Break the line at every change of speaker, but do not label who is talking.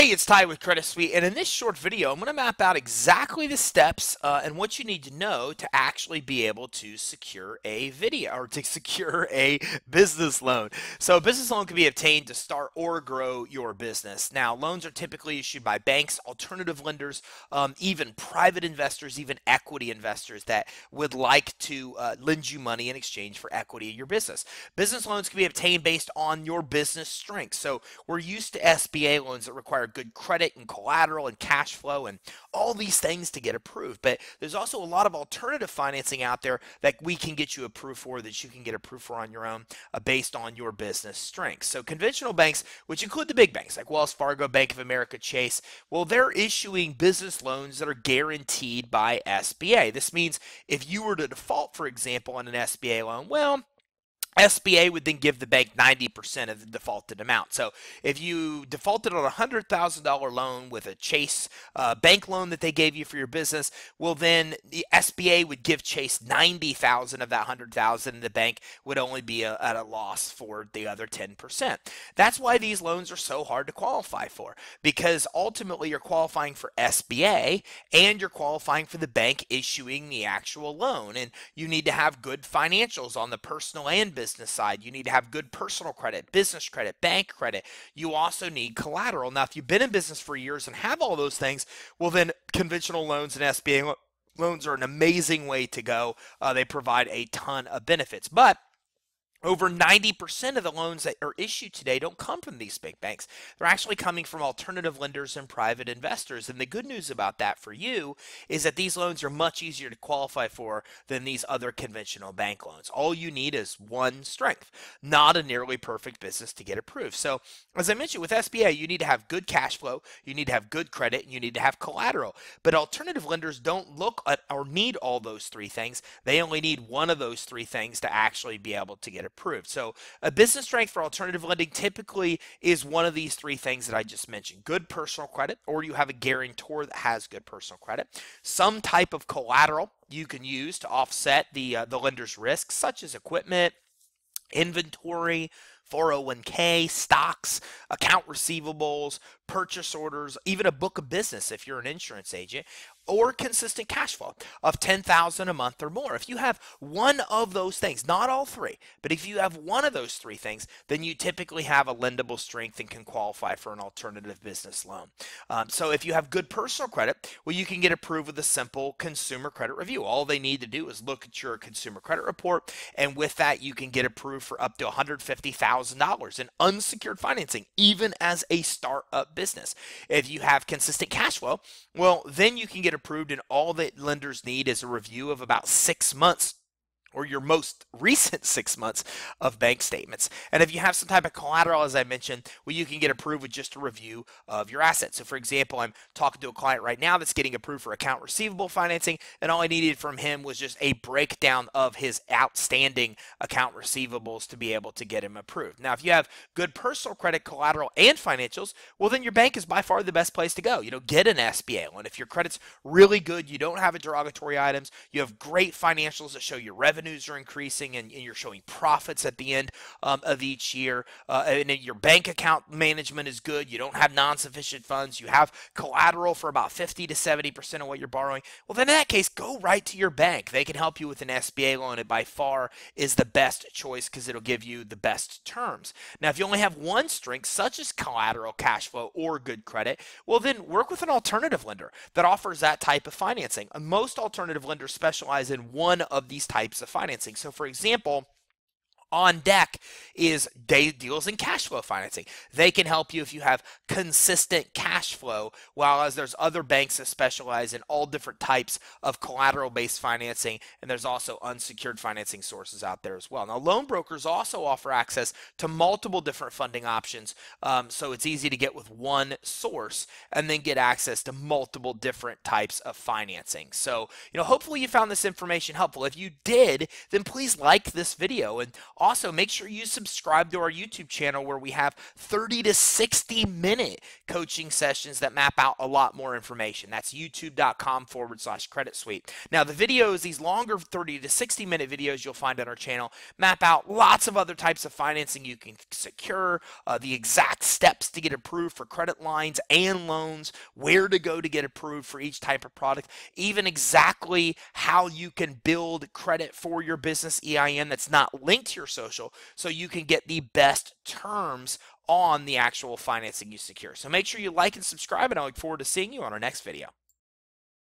Hey, it's Ty with Credit Suite, and in this short video, I'm going to map out exactly the steps and what you need to know to actually be able to secure a video or to secure a business loan. So, a business loan can be obtained to start or grow your business. Now, loans are typically issued by banks, alternative lenders, even private investors, even equity investors that would like to lend you money in exchange for equity in your business. Business loans can be obtained based on your business strength. So, we're used to SBA loans that require good credit and collateral and cash flow and all these things to get approved. But there's also a lot of alternative financing out there that we can get you approved for, that you can get approved for on your own based on your business strengths. So conventional banks, which include the big banks like Wells Fargo, Bank of America, Chase, well, they're issuing business loans that are guaranteed by SBA. This means if you were to default, for example, on an SBA loan, well, SBA would then give the bank 90% of the defaulted amount. So if you defaulted on a $100,000 loan with a Chase bank loan that they gave you for your business, well, then the SBA would give Chase 90,000 of that 100,000, and the bank would only be at a loss for the other 10%. That's why these loans are so hard to qualify for, because ultimately you're qualifying for SBA and you're qualifying for the bank issuing the actual loan, and you need to have good financials on the personal and business side. You need to have good personal credit, business credit, bank credit. You also need collateral. Now, if you've been in business for years and have all those things, well, then conventional loans and SBA loans are an amazing way to go. They provide a ton of benefits, but over 90% of the loans that are issued today don't come from these big banks. They're actually coming from alternative lenders and private investors. And the good news about that for you is that these loans are much easier to qualify for than these other conventional bank loans. All you need is one strength, not a nearly perfect business to get approved. So as I mentioned, with SBA, you need to have good cash flow, you need to have good credit, and you need to have collateral. But alternative lenders don't look at or need all those three things. They only need one of those three things to actually be able to get approved. So a business strength for alternative lending typically is one of these three things that I just mentioned: good personal credit, or you have a guarantor that has good personal credit, some type of collateral you can use to offset the lender's risk, such as equipment, inventory, 401k, stocks, account receivables, purchase orders, even a book of business if you're an insurance agent, or consistent cash flow of $10,000 a month or more. If you have one of those things, not all three, but if you have one of those three things, then you typically have a lendable strength and can qualify for an alternative business loan. So if you have good personal credit, well, you can get approved with a simple consumer credit review. All they need to do is look at your consumer credit report, and with that, you can get approved for up to $150,000 in unsecured financing, even as a startup business. If you have consistent cash flow, well, then you can get approved, and all that lenders need is a review of about 6 months, or your most recent 6 months of bank statements. And if you have some type of collateral, as I mentioned, well, you can get approved with just a review of your assets. So for example, I'm talking to a client right now that's getting approved for account receivable financing, and all I needed from him was just a breakdown of his outstanding account receivables to be able to get him approved. Now, if you have good personal credit, collateral, and financials, well, then your bank is by far the best place to go. Get an SBA loan. If your credit's really good, you don't have derogatory items, you have great financials that show your revenues are increasing, and you're showing profits at the end of each year, and your bank account management is good, you don't have non-sufficient funds, you have collateral for about 50 to 70% of what you're borrowing, well, then in that case, go right to your bank. They can help you with an SBA loan. It by far is the best choice because it'll give you the best terms. Now, if you only have one strength, such as collateral, cash flow, or good credit, well, then work with an alternative lender that offers that type of financing. Most alternative lenders specialize in one of these types of financing. So for example, on deck is deals in cash flow financing. They can help you if you have consistent cash flow, while as there's other banks that specialize in all different types of collateral-based financing, and there's also unsecured financing sources out there as well. Now, loan brokers also offer access to multiple different funding options, so it's easy to get with one source and then get access to multiple different types of financing. So, hopefully you found this information helpful. If you did, then please like this video, and Also, make sure you subscribe to our YouTube channel where we have 30 to 60-minute coaching sessions that map out a lot more information. That's youtube.com/credit suite. Now, the videos, these longer 30 to 60-minute videos you'll find on our channel, map out lots of other types of financing you can secure, the exact steps to get approved for credit lines and loans, where to go to get approved for each type of product, even exactly how you can build credit for your business EIN that's not linked to your social so you can get the best terms on the actual financing you secure. So make sure you like and subscribe, and I look forward to seeing you on our next video.